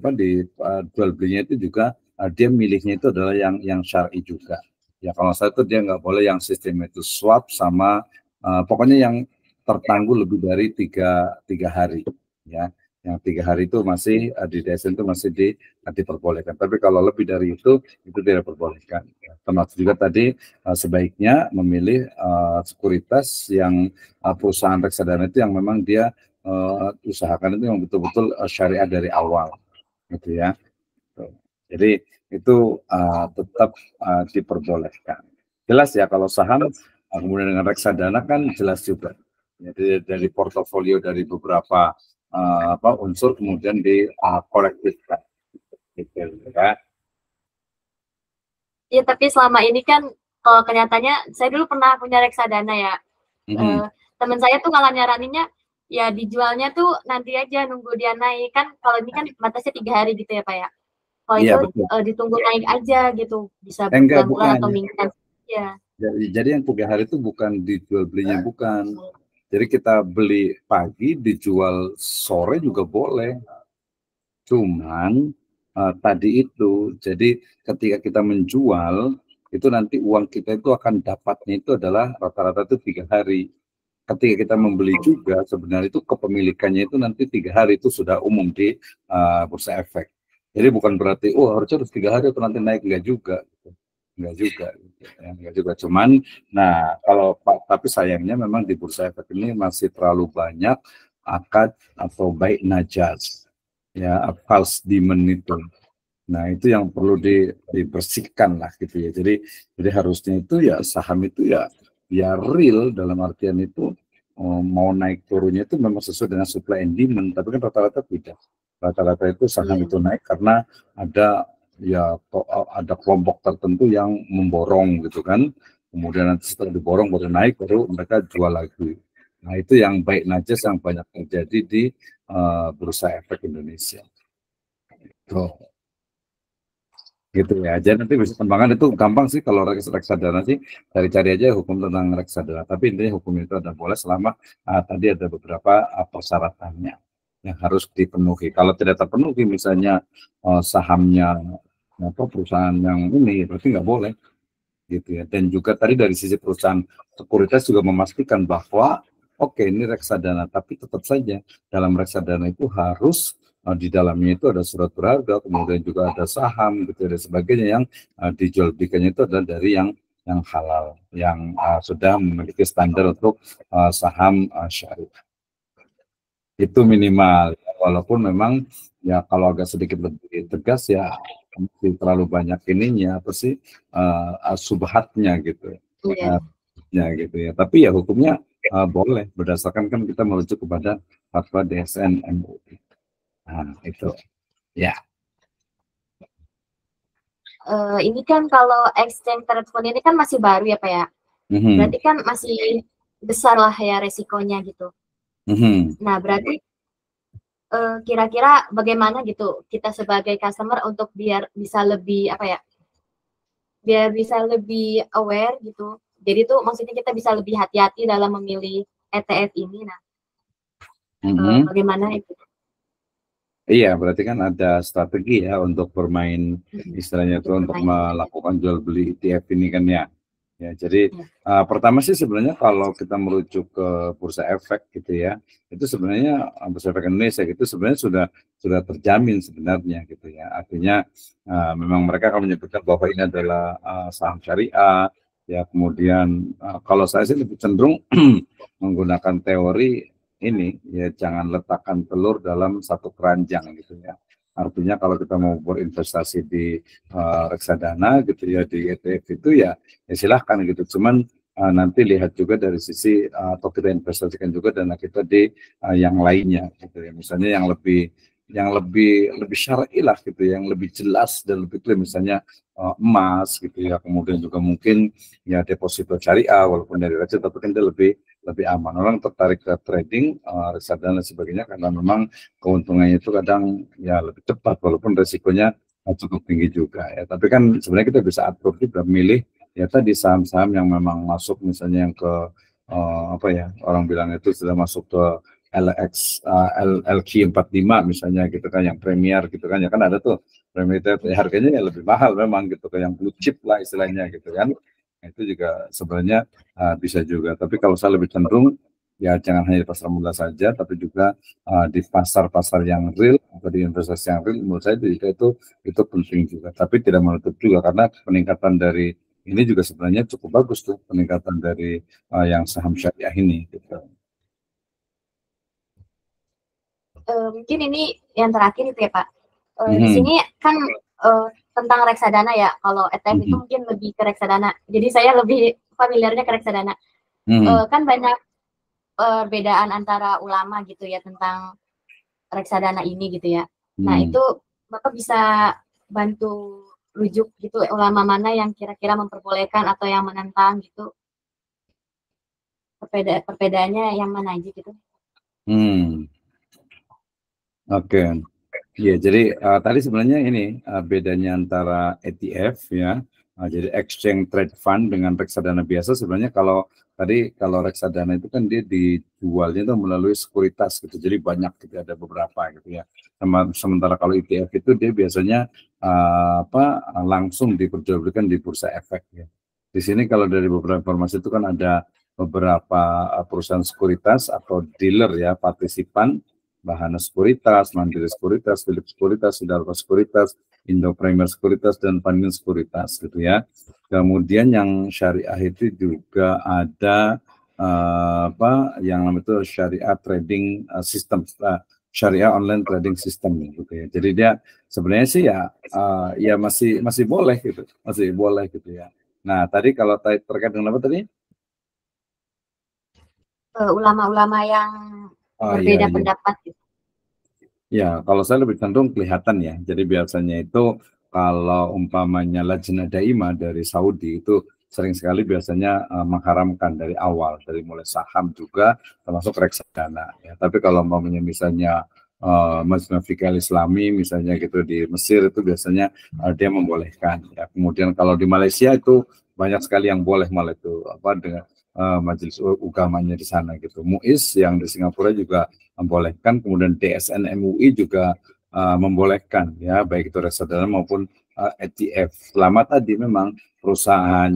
jual belinya itu juga dia milihnya itu adalah yang syar'i juga. Ya kalau saya itu dia nggak boleh yang sistem itu swap sama pokoknya yang tertangguh lebih dari tiga hari ya, yang 3 hari itu masih di DSN itu masih diperbolehkan, tapi kalau lebih dari itu tidak diperbolehkan. Termasuk juga tadi sebaiknya memilih sekuritas yang perusahaan reksadana itu yang memang dia usahakan itu yang betul-betul syariah dari awal gitu ya. Jadi itu tetap diperbolehkan. Jelas ya kalau saham kemudian dengan reksadana kan jelas juga. Jadi dari portofolio dari beberapa unsur kemudian dikolektifkan. Gitu ya. Iya, tapi selama ini kan kalau kenyataannya saya dulu pernah punya reksadana ya. Teman saya tuh malah nyaraninnya ya dijualnya tuh nanti aja nunggu dia naik, kan kalau ini kan batasnya 3 hari gitu ya Pak ya. Kalau Iya, itu ditunggu naik aja gitu, bisa enggak, bulan-bulan atau bukan. mingguan. Ya. Jadi yang 3 hari itu bukan dijual belinya, bukan. Jadi kita beli pagi, dijual sore juga boleh. Cuman tadi itu, jadi ketika kita menjual, itu nanti uang kita itu akan dapatnya itu adalah rata-rata itu 3 hari. Ketika kita membeli juga, sebenarnya itu kepemilikannya itu nanti 3 hari itu sudah umum di Bursa Efek. Jadi bukan berarti, harusnya harus 3 hari atau nanti naik, enggak juga. Enggak juga, enggak juga. Cuman, nah kalau tapi sayangnya memang di Bursa Efek ini masih terlalu banyak akad atau baik najas, ya false demand itu. Nah itu yang perlu dibersihkan lah gitu ya. Jadi harusnya itu ya saham itu ya real, dalam artian itu mau naik turunnya itu memang sesuai dengan supply and demand. Tapi kan rata-rata tidak. Rata-rata itu saham itu naik karena ada kelompok tertentu yang memborong gitu kan. Kemudian nanti setelah diborong baru naik, baru mereka jual lagi. Nah itu yang baik najas yang banyak terjadi di Bursa Efek Indonesia. Gitu ya. Jadi nanti bisa pengembangan itu gampang sih kalau reksadana sih, cari-cari aja hukum tentang reksadana. Tapi intinya hukum itu ada boleh selama tadi ada beberapa persyaratannya yang harus dipenuhi. Kalau tidak terpenuhi misalnya sahamnya perusahaan yang ini, berarti nggak boleh gitu ya. Dan juga tadi dari sisi perusahaan sekuritas juga memastikan bahwa oke, ini reksadana, tapi tetap saja dalam reksadana itu harus di dalamnya itu ada surat berharga, kemudian juga ada saham gitu dan sebagainya yang dijual belikannya itu adalah dari yang halal, yang sudah memiliki standar untuk saham syariah. Itu minimal, walaupun memang ya kalau agak sedikit lebih tegas ya terlalu banyak ininya apa sih subhatnya gitu. Ya gitu ya. Tapi ya hukumnya boleh berdasarkan kan kita merujuk kepada fatwa DSN MUI. Nah, itu. Ya. Ini kan kalau exchange traded fund ini kan masih baru ya Pak ya. Berarti kan masih besar lah ya resikonya gitu. Nah, berarti kira-kira bagaimana gitu kita sebagai customer untuk biar bisa lebih biar bisa lebih aware gitu. Jadi tuh maksudnya kita bisa lebih hati-hati dalam memilih ETF ini. Nah, bagaimana itu? Iya, berarti kan ada strategi ya untuk bermain istilahnya itu untuk melakukan jual beli ETF ini kan ya. Ya, jadi pertama sih sebenarnya kalau kita merujuk ke bursa efek gitu ya, itu sebenarnya bursa efek Indonesia itu sebenarnya sudah terjamin sebenarnya gitu ya. Artinya memang mereka akan menyebutkan bahwa ini adalah saham syariah ya. Kemudian kalau saya sih lebih cenderung menggunakan teori ini ya, jangan letakkan telur dalam satu keranjang gitu ya. Artinya kalau kita mau berinvestasi di reksadana gitu ya, di ETF itu ya silahkan gitu. Cuman nanti lihat juga dari sisi atau kita investasikan juga dana kita di yang lainnya gitu ya. Misalnya yang lebih syar'i lah gitu, yang lebih jelas dan lebih clear, misalnya emas gitu ya. Kemudian juga mungkin ya deposito syariah walaupun dari receh, tapi kan dia lebih aman. Orang tertarik ke trading, reksadana dan sebagainya karena memang keuntungannya itu kadang ya lebih cepat walaupun resikonya cukup tinggi juga ya. Tapi kan sebenarnya kita bisa atur juga milih ya tadi saham-saham yang memang masuk, misalnya yang ke apa ya, orang bilang itu sudah masuk ke LX LQ45 misalnya gitu kan, yang Premier gitu kan ya, kan ada tuh Premier itu harganya ya lebih mahal memang gitu kan, yang blue chip lah istilahnya gitu kan. Nah, itu juga sebenarnya bisa juga. Tapi kalau saya lebih cenderung ya jangan hanya di pasar modal saja, tapi juga di pasar-pasar yang real atau di investasi yang real. Menurut saya juga itu penting juga. Tapi tidak menutup juga karena peningkatan dari ini juga sebenarnya cukup bagus tuh, peningkatan dari yang saham syariah ini gitu. Mungkin ini yang terakhir itu ya Pak. Di sini kan tentang reksadana ya. Kalau ETF itu mungkin lebih ke reksadana. Jadi saya lebih familiarnya ke reksadana. Kan banyak perbedaan antara ulama gitu ya tentang reksadana ini gitu ya. Nah itu Bapak bisa bantu rujuk gitu ulama mana yang kira-kira memperbolehkan atau yang menentang gitu. Perbedaannya yang mana aja gitu. Oke. Iya, jadi tadi sebenarnya ini bedanya antara ETF ya, jadi exchange trade fund dengan reksadana biasa. Sebenarnya kalau reksadana itu kan dia dijualnya itu melalui sekuritas gitu, jadi banyak gitu, ada beberapa gitu ya. Sementara kalau ETF itu dia biasanya langsung diperjualbelikan di bursa efek ya. Di sini kalau dari beberapa informasi itu kan ada beberapa perusahaan sekuritas atau dealer ya, partisipan, Bahana Sekuritas, Mandiri Sekuritas, Philips Sekuritas, Sidarto Sekuritas, Indo Premier Sekuritas, dan Panin Sekuritas gitu ya. Kemudian yang syariah itu juga ada yang namanya itu syariah trading system, syariah online trading system gitu ya. Jadi dia sebenarnya sih ya masih boleh gitu, masih boleh gitu ya. Nah tadi kalau terkait dengan apa tadi? Ulama-ulama yang berbeda pendapat gitu. Ya, kalau saya lebih cenderung kelihatan ya. Jadi biasanya itu kalau umpamanya Lajnah Daimah dari Saudi itu sering sekali biasanya mengharamkan dari awal, dari mulai saham juga termasuk reksadana. Ya. Tapi kalau umpamanya misalnya Majma' Fiqh Islami misalnya gitu di Mesir itu biasanya dia membolehkan. Ya. Kemudian kalau di Malaysia itu banyak sekali yang boleh malah itu dengan majelis ugamanya di sana gitu. MUIS yang di Singapura juga membolehkan, kemudian DSN MUI juga membolehkan ya, baik itu reksadana maupun ETF. Selama tadi memang perusahaan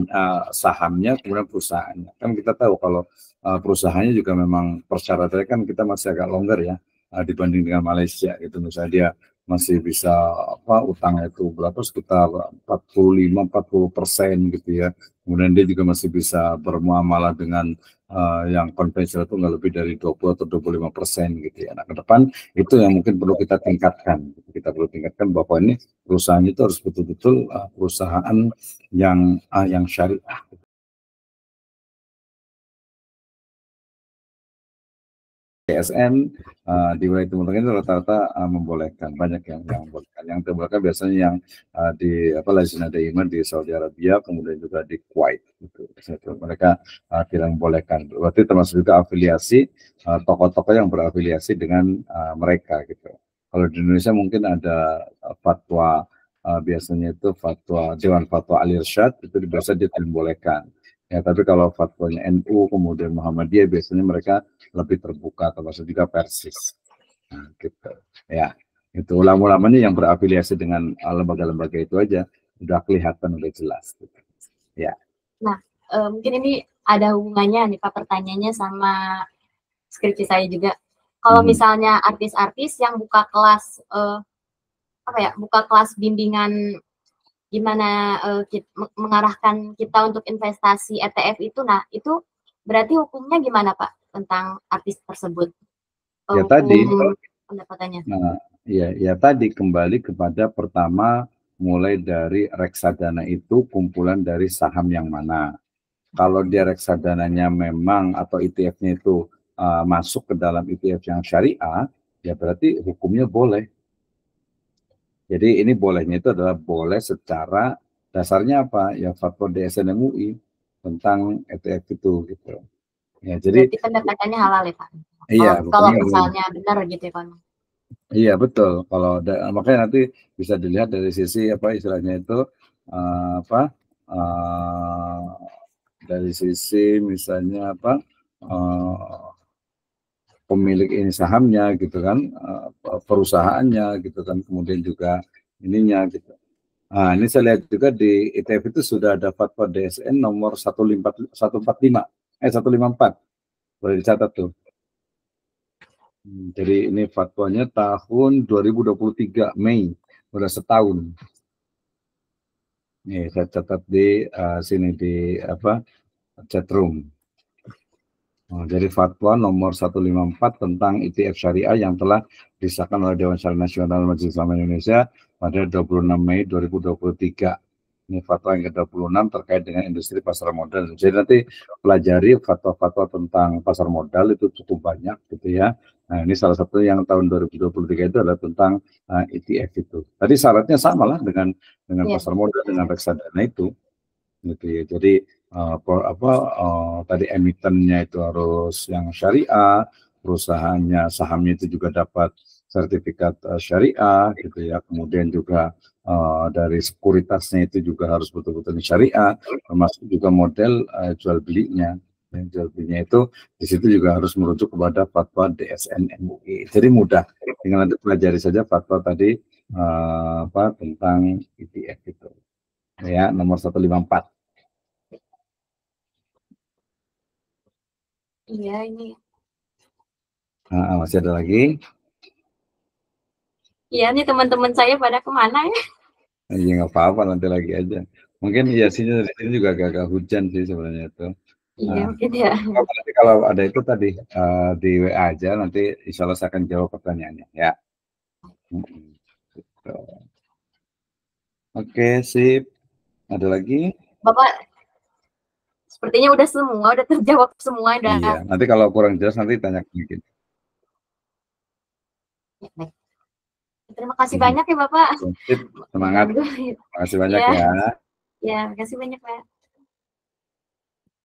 sahamnya, kemudian perusahaannya. Kan kita tahu kalau perusahaannya juga memang persyaratannya kan kita masih agak longgar ya dibanding dengan Malaysia gitu. Misalnya dia masih bisa utangnya itu berapa, sekitar 45-40% gitu ya. Kemudian dia juga masih bisa bermuamalah dengan yang konvensional itu nggak lebih dari 20 atau 25% gitu ya. Nah ke depan itu yang mungkin perlu kita tingkatkan. Kita perlu tingkatkan bahwa ini perusahaan itu harus betul-betul perusahaan yang syariah. PSN di wilayah Timur Tengah itu rata-rata membolehkan, banyak yang membolehkan. Yang terbolehkan biasanya yang di Lajnah Daimah di Saudi Arabia, kemudian juga di Kuwait gitu. Mereka tidak membolehkan. Berarti termasuk juga afiliasi tokoh-tokoh yang berafiliasi dengan mereka gitu. Kalau di Indonesia mungkin ada fatwa biasanya itu fatwa Dewan Fatwa Al-Irsyad, itu biasa dia membolehkan. Ya, tapi kalau fatwanya NU kemudian Muhammadiyah biasanya mereka lebih terbuka, termasuk juga Persis. Nah, gitu. Ya, Itu ulama-ulamanya yang berafiliasi dengan lembaga-lembaga itu aja udah kelihatan, udah jelas. Gitu. Ya. Nah, mungkin ini ada hubungannya nih Pak pertanyaannya sama skripsi saya juga. Kalau misalnya artis-artis yang buka kelas buka kelas bimbingan gimana mengarahkan kita untuk investasi ETF itu, nah itu berarti hukumnya gimana Pak tentang artis tersebut? Ya tadi pendapatannya. Nah, ya tadi kembali kepada pertama mulai dari reksadana itu kumpulan dari saham yang mana. Kalau dia reksadananya memang atau ETF-nya itu masuk ke dalam ETF yang syariah, ya berarti hukumnya boleh. Jadi ini bolehnya itu adalah boleh secara dasarnya apa? Ya fatwa DSN MUI tentang ETF itu gitu. Ya, jadi berarti pendekatannya halal ya Pak. Iya, kalau misalnya benar gitu ya Pak. Iya betul. Kalau makanya nanti bisa dilihat dari sisi apa istilahnya itu apa dari sisi misalnya apa pemilik ini sahamnya gitu kan, perusahaannya gitu kan, kemudian juga ininya gitu. Nah, ini saya lihat juga di ETF itu sudah ada fatwa DSN nomor 154, boleh dicatat tuh. Jadi ini fatwanya tahun 2023 Mei, udah setahun. Nih saya catat di sini di chatroom. Jadi fatwa nomor 154 tentang ETF syariah yang telah disahkan oleh Dewan Syariah Nasional Majelis Ulama Indonesia pada 26 Mei 2023. Ini fatwa yang ke-26 terkait dengan industri pasar modal. Jadi nanti pelajari fatwa-fatwa tentang pasar modal itu cukup banyak gitu ya. Nah, ini salah satu yang tahun 2023 itu adalah tentang ETF itu. Tadi syaratnya sama lah dengan pasar modal, dengan reksadana itu. Gitu ya. Jadi tadi emitennya itu harus yang syariah, perusahaannya sahamnya itu juga dapat sertifikat syariah gitu ya. Kemudian juga dari sekuritasnya itu juga harus betul-betul syariah, termasuk juga model jual belinya. Yang jual belinya itu di situ juga harus merujuk kepada fatwa DSN MUI. Jadi mudah, tinggal nanti pelajari saja fatwa tadi tentang ETF itu. Ya, nomor 154. Iya, ini. Masih ada lagi? Iya, nih teman-teman saya pada kemana ya? Iya, nggak apa-apa, nanti lagi aja. Mungkin iya sih, di sini juga agak hujan sih sebenarnya itu. Iya, mungkin ya. Nanti kalau ada itu tadi di WA aja, nanti insya Allah saya akan jawab pertanyaannya. Ya. Gitu. Oke, sip. Ada lagi? Bapak, sepertinya udah terjawab semua. Iya, nanti kalau kurang jelas nanti tanya mungkin. Ya, baik. Terima kasih banyak ya Bapak. Sip, semangat. Terima kasih banyak ya. Ya, terima kasih banyak Pak.